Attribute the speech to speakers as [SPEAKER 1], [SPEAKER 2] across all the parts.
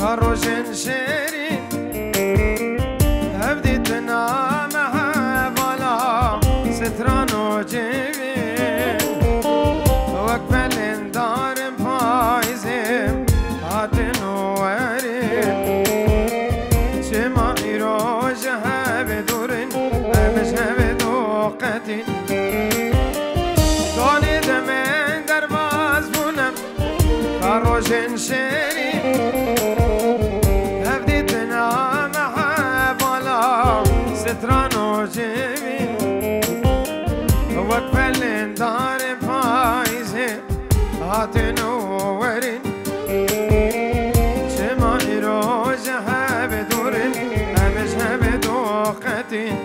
[SPEAKER 1] روشن شيرين هبدي تنامها بلا ستران وجيبين وقبل دار فايزين هاتن وورين شما إيروجها بدورين أمشها بدوقتين دوني دمين درباز بونم روشن شيرين هبدي تنامها بلا ستران وجيبين وقبل دار فايزين هاتن وورين شما إيروجها بدورين أمشها بدوقتين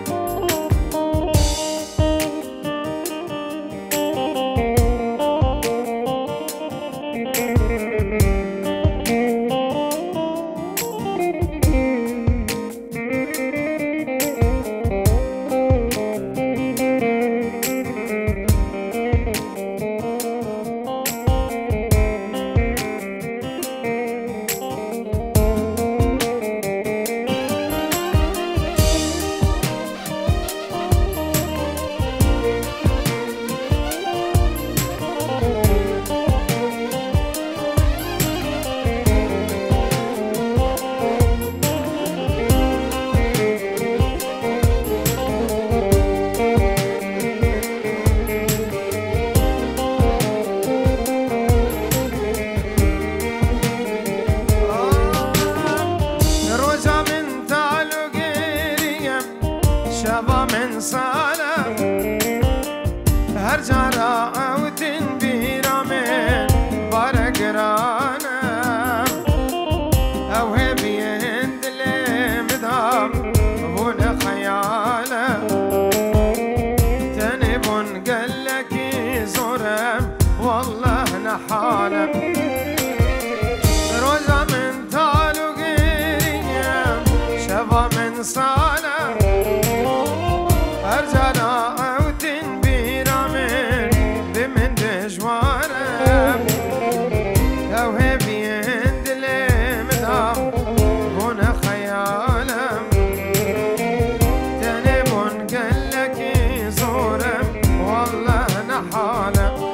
[SPEAKER 1] شبا من صالة هر جارة أو تنبيرا من بارقرانا أو هبي هندلي مدام هون خيالة تنبون قلك زورم والله نحالة روزة من تالو قيريا شبا من صالة أرجعنا أو تنبيرا من بمن دجوارم أو هبي هندلي مدام هنا خيالم تنبون قلك زورم والله نحالم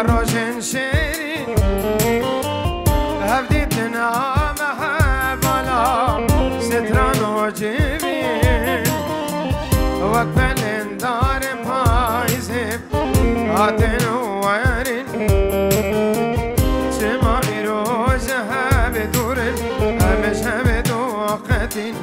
[SPEAKER 1] روشن شيرين هبدي تنامها بلا ستران وجيبين وقبل دار فايزين هاتن وورين شما إيروجها بدورين أمشها بدوقتين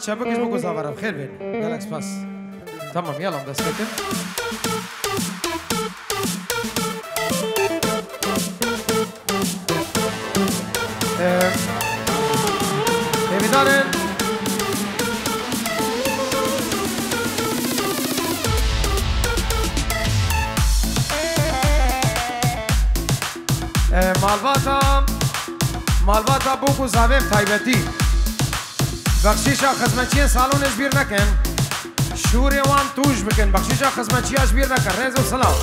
[SPEAKER 1] شبكش بكو زافرة بخير بين جالكس باس تمام يلا مدسكتين دارن مالواتا بوکو زاویم تایبتی بخشیشا خزمتچی سالون ازبیر نکن شوری وان توش بکن بخشیشا خزمتچی ازبیر نکن رز و سلام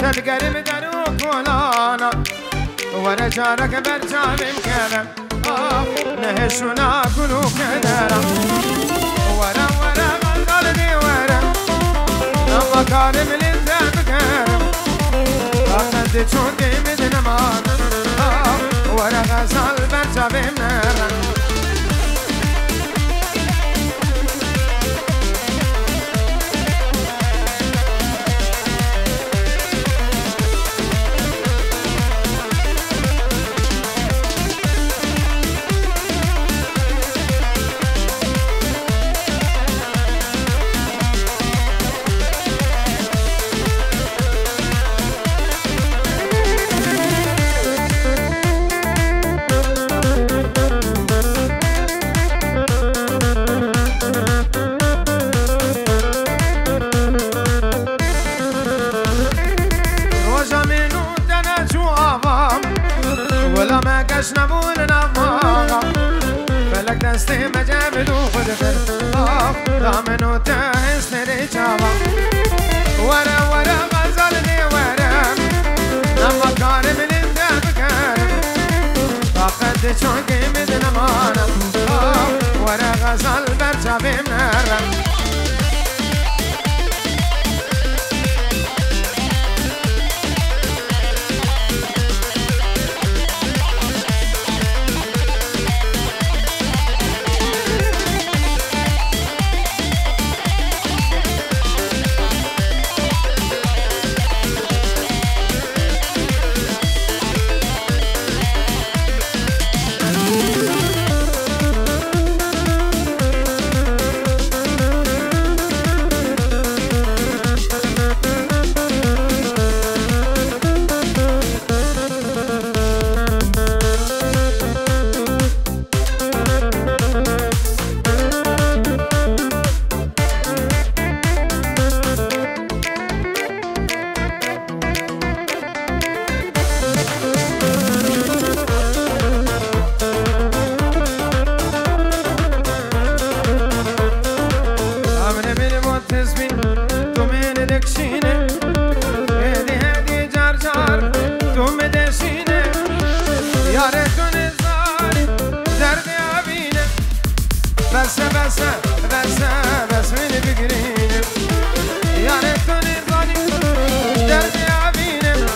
[SPEAKER 2] تلقرم درو كولانا ورا جارك برجام كلام نهشنا كلو كدرا ورا غزالني ورا لما كارم للذهب كرم أخذت شوقي مدن مان ورا غزال برجام نرا نبول نماغا فلك دستي مجابلو خدفر دامنو تهستري جاوا ورا غزالني ورا لما كارم للذهب كارم فقد شوقي مدن مانا ورا غزال برجابي مرم بس من بقرينه يا ريتني ظالم دربي عبينه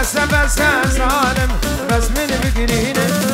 [SPEAKER 2] بس ظالم بس من بقرينه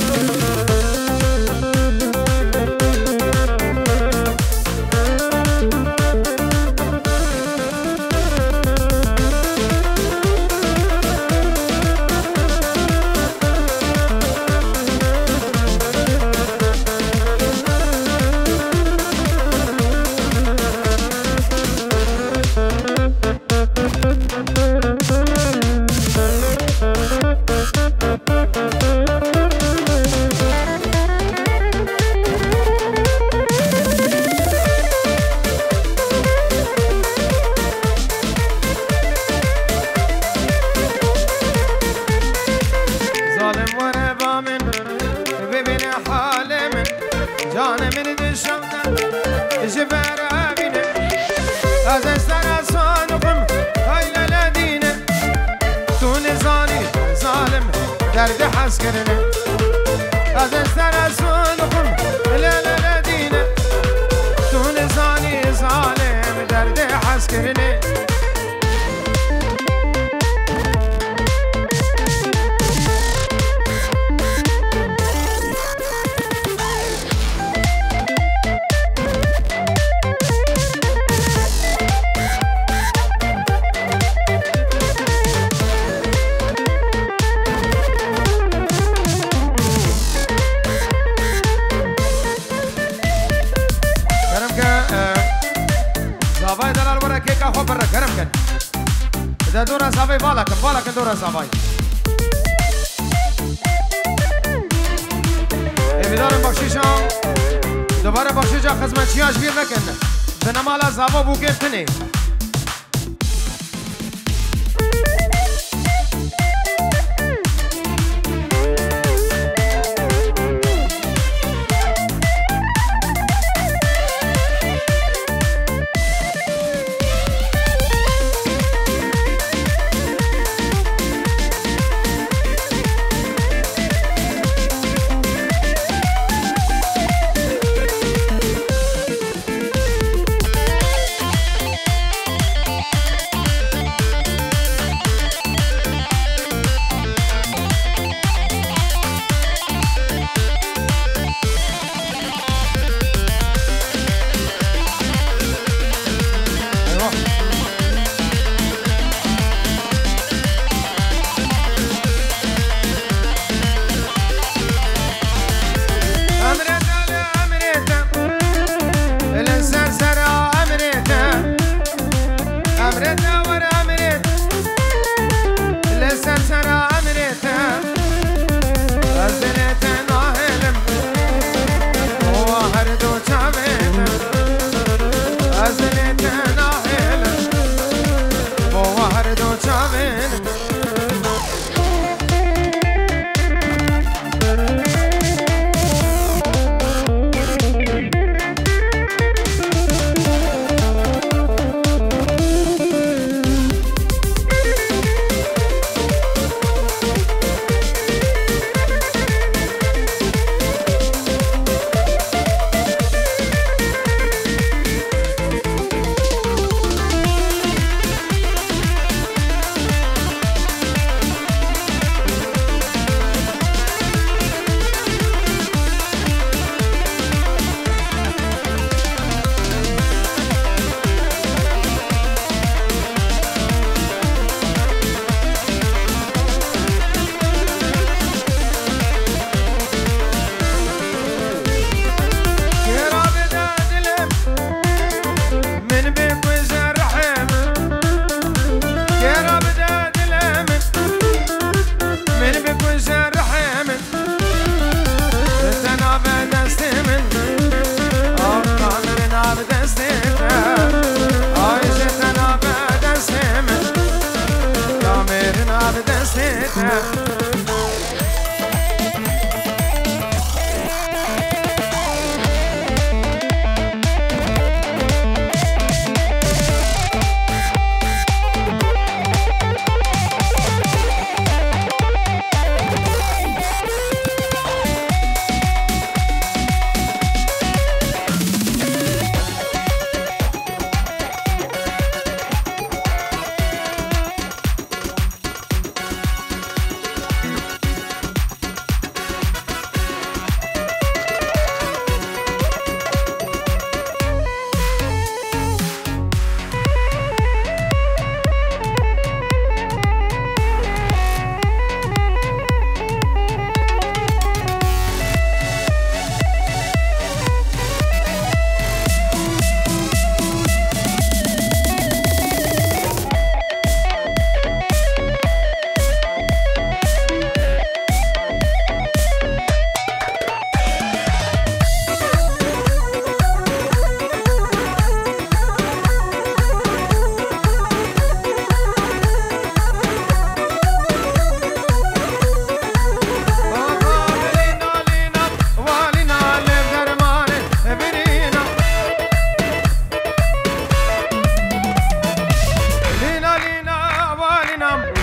[SPEAKER 2] جان من دشمدن جبر أبينه از استر صانقم هاي لدينه تون ظالم درد حس كرنه از استرسونكم لا لا لا دينا تونساني ظالم درد حسكرني ده دورا صافي بالك دورا صافي امیدوارم بخشیشا دوباره بخشیشا خدمتچیاش بیر نکنه به نمالا زاوا بو گرتنه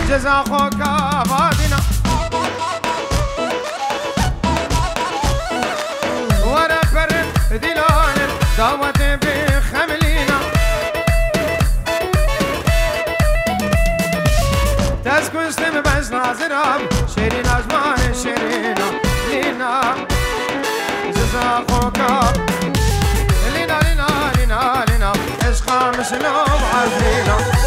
[SPEAKER 2] جزا خوك آبادنا
[SPEAKER 1] دعوتي بخملينا تسكن سلم بس ناظرام شيرين أجمان شيرينا لينا ززا خوكا لينا لينا لينا لينا عشقا مسلوب عزلينا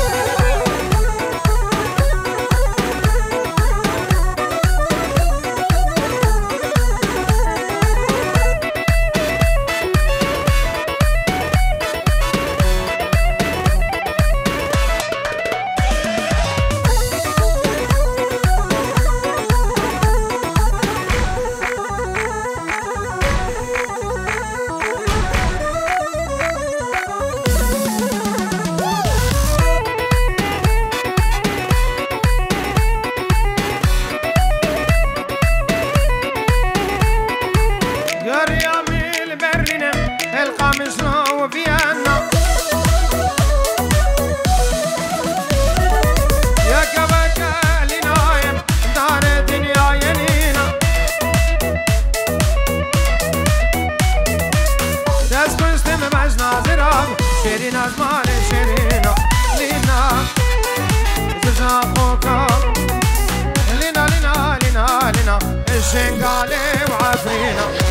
[SPEAKER 1] شيرين أزمان شيرينا لينا ززا خوكا لينا لينا لينا لينا الشنقالي وعفرينا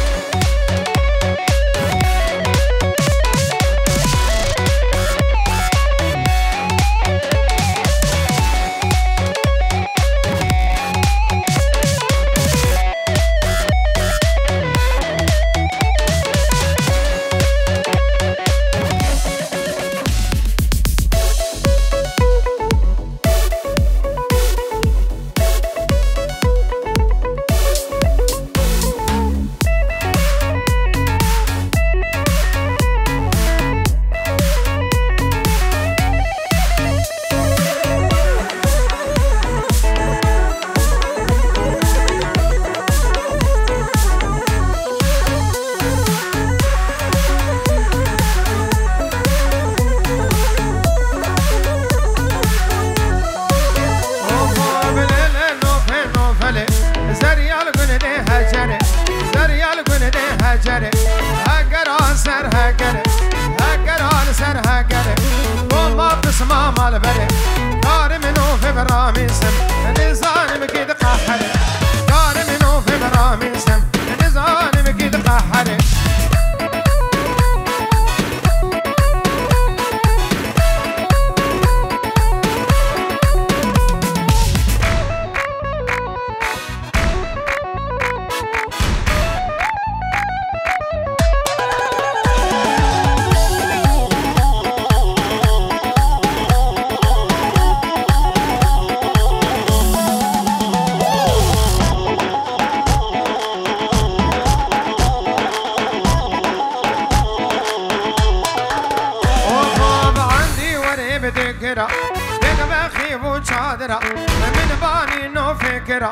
[SPEAKER 1] من باني نو فكرة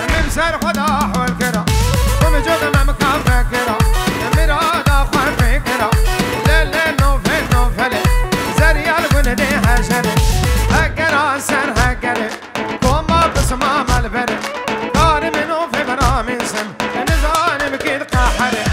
[SPEAKER 1] من سر خدا والكرة ومجود ما مكان فكرة مرادة خوان فكرة للي نو فل نو فل زريال قندي هجري هكرا سر هكري كوما بسمام البري دار منو في برامي سم نزاني مكيد قاحري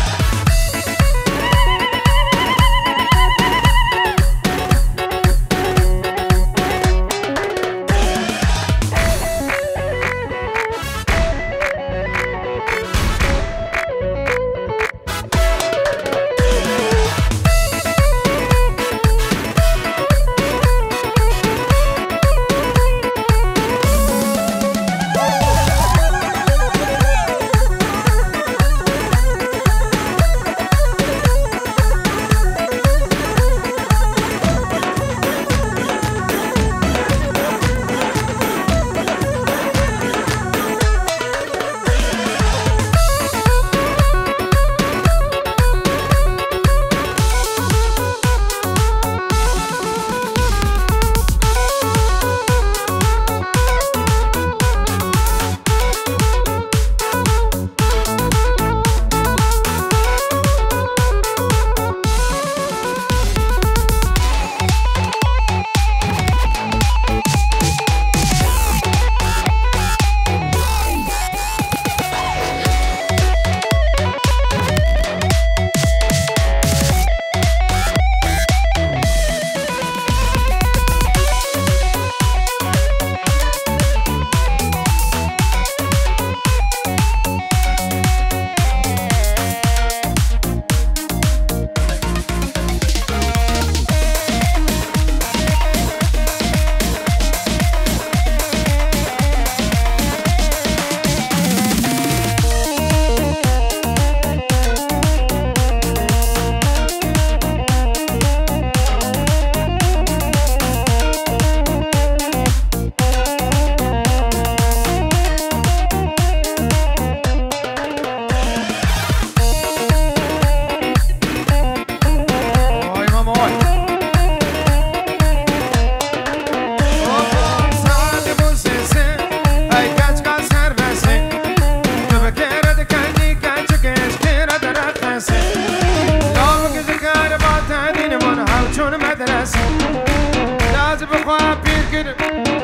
[SPEAKER 2] كر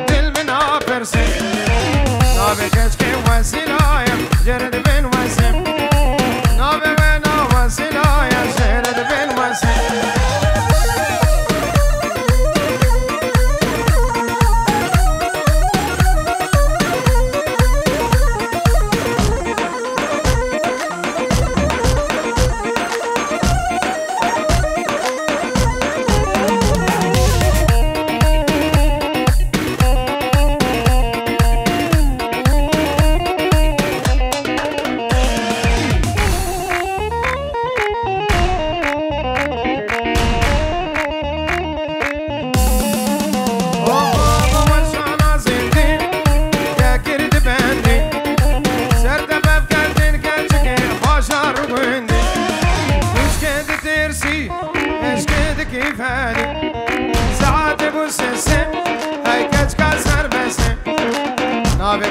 [SPEAKER 2] دل من آفرسن نابه کچک وسیلایم جرد بین وسیم نابه بنا وسیلایم جرد بین وسیم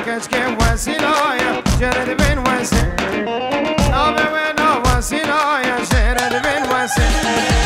[SPEAKER 2] کچک وسیلایم جرد بین وسیم نابه بنا وسیلایم جرد بین وسیم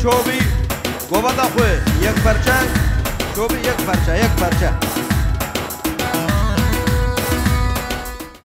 [SPEAKER 3] شوبی گوبتا خوی یک پرچه شوبی یک پرچه